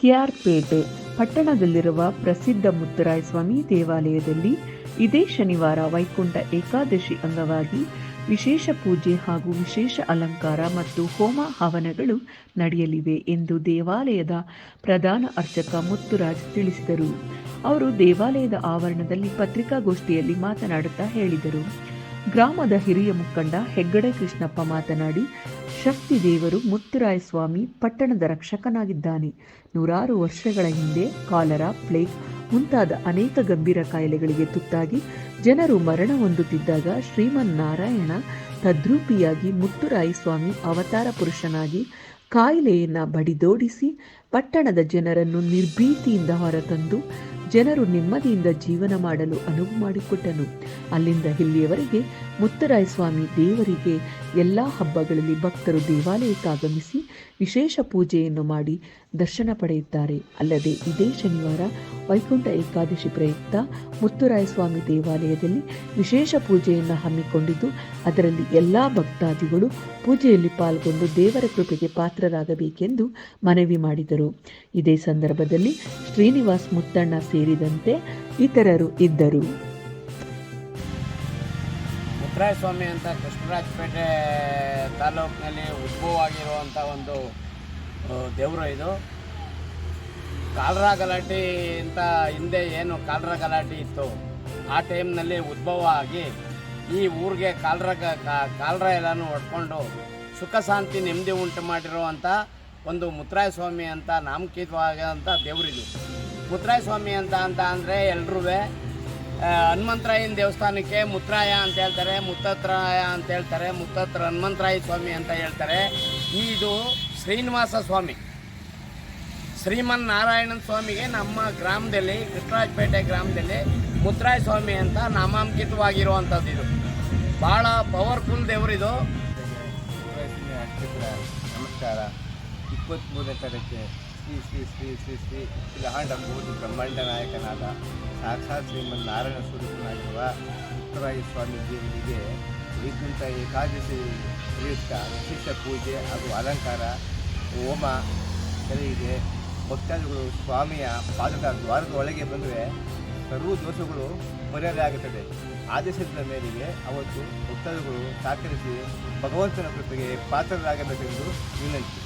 ಕೆಆರ್ಪೇಟೆ ಪಟ್ಟಣದಲ್ಲಿರುವ ಪ್ರಸಿದ್ಧ ಮುತ್ತುರಾಯ ಸ್ವಾಮಿ ದೇವಾಲಯದಲ್ಲಿ ಇದೇ ಶನಿವಾರ ವೈಕುಂಠ ಏಕಾದಶಿ ಅಂಗವಾಗಿ ವಿಶೇಷ ಪೂಜೆ ಹಾಗೂ ವಿಶೇಷ ಅಲಂಕಾರ ಮತ್ತು ಹೋಮ ಹವನಗಳು ನಡೆಯಲಿವೆ ಎಂದು ದೇವಾಲಯದ ಪ್ರಧಾನ ಅರ್ಚಕ ಮುತ್ತುರಾಜ್ ತಿಳಿಸಿದರು. ಅವರು ದೇವಾಲಯದ ಆವರಣದಲ್ಲಿ ಪತ್ರಿಕಾಗೋಷ್ಠಿಯಲ್ಲಿ ಮಾತನಾಡುತ್ತಾ ಹೇಳಿದರು. ಗ್ರಾಮದ ಹಿರಿಯ ಮುಖಂಡ ಹೆಗ್ಗಡೆ ಕೃಷ್ಣಪ್ಪ ಮಾತನಾಡಿ, ಶಕ್ತಿ ದೇವರು ಮುತ್ತುರಾಯ ಸ್ವಾಮಿ ಪಟ್ಟಣದ ರಕ್ಷಕನಾಗಿದ್ದಾನೆ. 100 ವರ್ಷಗಳ ಹಿಂದೆ ಕಾಲರಾ, ಪ್ಲೇಗ್ ಮುಂತಾದ ಅನೇಕ ಗಂಭೀರ ಕಾಯಿಲೆಗಳಿಗೆ ತುತ್ತಾಗಿ ಜನರು ಮರಣ ಹೊಂದುತ್ತಿದ್ದಾಗ ಶ್ರೀಮನ್ನಾರಾಯಣ ತದ್ರೂಪಿಯಾಗಿ ಮುತ್ತುರಾಯ ಸ್ವಾಮಿ ಅವತಾರ ಪುರುಷನಾಗಿ ಕಾಯಿಲೆಯನ್ನು ಬಡಿದೋಡಿಸಿ ಪಟ್ಟಣದ ಜನರನ್ನು ನಿರ್ಭೀತಿಯಿಂದ ಹೊರತಂದು ಜನರು ನೆಮ್ಮದಿಯಿಂದ ಜೀವನ ಮಾಡಲು ಅನುವು ಮಾಡಿಕೊಟ್ಟನು. ಅಲ್ಲಿಂದ ಇಲ್ಲಿಯವರೆಗೆ ಮುತ್ತುರಾಯ ಸ್ವಾಮಿ ದೇವರಿಗೆ ಎಲ್ಲ ಹಬ್ಬಗಳಲ್ಲಿ ಭಕ್ತರು ದೇವಾಲಯಕ್ಕಾಗಮಿಸಿ ವಿಶೇಷ ಪೂಜೆಯನ್ನು ಮಾಡಿ ದರ್ಶನ ಪಡೆಯುತ್ತಾರೆ. ಅಲ್ಲದೆ ಇದೇ ಶನಿವಾರ ವೈಕುಂಠ ಏಕಾದಶಿ ಪ್ರಯುಕ್ತ ಮುತ್ತುರಾಯ ಸ್ವಾಮಿ ದೇವಾಲಯದಲ್ಲಿ ವಿಶೇಷ ಪೂಜೆಯನ್ನು ಹಮ್ಮಿಕೊಂಡಿದ್ದು, ಅದರಲ್ಲಿ ಎಲ್ಲ ಭಕ್ತಾದಿಗಳು ಪೂಜೆಯಲ್ಲಿ ಪಾಲ್ಗೊಂಡು ದೇವರ ಕೃಪೆಗೆ ಪಾತ್ರರಾಗಬೇಕೆಂದು ಮನವಿ ಮಾಡಿದರು. ಇದೇ ಸಂದರ್ಭದಲ್ಲಿ ಶ್ರೀನಿವಾಸ್ ಮುತ್ತಣ್ಣ ಸೇರಿದಂತೆ ಇತರರು ಇದ್ದರು. ಮುತ್ತುರಾಯ ಸ್ವಾಮಿ ಅಂತ ಕೃಷ್ಣರಾಜಪೇಟೆ ತಾಲೂಕಿನಲ್ಲಿ ಉದ್ಭವ ಆಗಿರುವಂಥ ಒಂದು ದೇವರು. ಇದು ಕಾಲರಾ ಗಲಾಟೆ ಅಂತ ಹಿಂದೆ ಏನು ಕಾಲರಾ ಗಲಾಟೆ ಇತ್ತು, ಆ ಟೈಮ್ನಲ್ಲಿ ಉದ್ಭವ ಆಗಿ ಈ ಊರಿಗೆ ಕಾಲರಾ ಎಲ್ಲನೂ ಹೊಡ್ಕೊಂಡು ಸುಖ ಶಾಂತಿ ನೆಮ್ಮದಿ ಉಂಟು ಮಾಡಿರುವಂಥ ಒಂದು ಮುತ್ತುರಾಯ ಸ್ವಾಮಿ ಅಂತ ನಾಮಕೀತವಾದಂಥ ದೇವರಿದು. ಮುತ್ತುರಾಯ ಸ್ವಾಮಿ ಅಂತ ಅಂದರೆ ಎಲ್ಲರೂ ಹನುಮಂತರಾಯನ ದೇವಸ್ಥಾನಕ್ಕೆ ಮುತ್ತರಾಯ ಅಂತ ಹೇಳ್ತಾರೆ, ಮುತ್ತತ್ರಾಯ ಅಂತ ಹೇಳ್ತಾರೆ, ಮುತ್ತತ್ರ ಹನುಮಂತರಾಯ ಸ್ವಾಮಿ ಅಂತ ಹೇಳ್ತಾರೆ. ಇದು ಶ್ರೀನಿವಾಸ ಸ್ವಾಮಿ, ಶ್ರೀಮನ್ನಾರಾಯಣನ ಸ್ವಾಮಿಗೆ ನಮ್ಮ ಗ್ರಾಮದಲ್ಲಿ ಕೃಷ್ಣರಾಜಪೇಟೆ ಗ್ರಾಮದಲ್ಲಿ ಮುತ್ತರಾಯ ಸ್ವಾಮಿ ಅಂತ ನಾಮಾಂಕಿತವಾಗಿರುವಂಥದ್ದು. ಇದು ಭಾಳ ಪವರ್ಫುಲ್ ದೇವರಿದು. ನಮಸ್ಕಾರ. 23ನೇ ತಾರೀಕು ಶ್ರೀ ಶ್ರೀ ಶ್ರೀ ಶ್ರೀ ಶ್ರೀ ಅಖಿಲಾಂಡ ಕೋಟಿ ಬ್ರಹ್ಮಾಂಡ ನಾಯಕನಾದ ಸಾಕ್ಷಾತ್ ಶ್ರೀಮನ್ನಾರಾಯಣ ಸ್ವರೂಪನಾಗಿರುವ ಮುತ್ತುರಾಯ ಸ್ವಾಮಿ ದೇವರಿಗೆ ವೈಕುಂಠ ಏಕಾದಶಿ ಪ್ರಯುಕ್ತ ವಿಶೇಷ ಪೂಜೆ ಹಾಗೂ ಅಲಂಕಾರ ಹೋಮ ನಡೆಯಿದೆ. ಭಕ್ತಾದಿಗಳು ಸ್ವಾಮಿಯ ಪಾದದ ದ್ವಾರದ ಒಳಗೆ ಬಂದರೆ ಸರ್ವ ದೋಷಗಳು ಪರಿಹಾರ ಆಗುತ್ತದೆ. ಆದೇಶದ ಮೇರೆಗೆ ಅವತ್ತು ಭಕ್ತಾದಿಗಳು ಸಹಕರಿಸಿ ಭಗವಂತನ ಕೃಪೆಗೆ ಪಾತ್ರರಾಗಬೇಕೆಂದು ವಿನಂತಿ.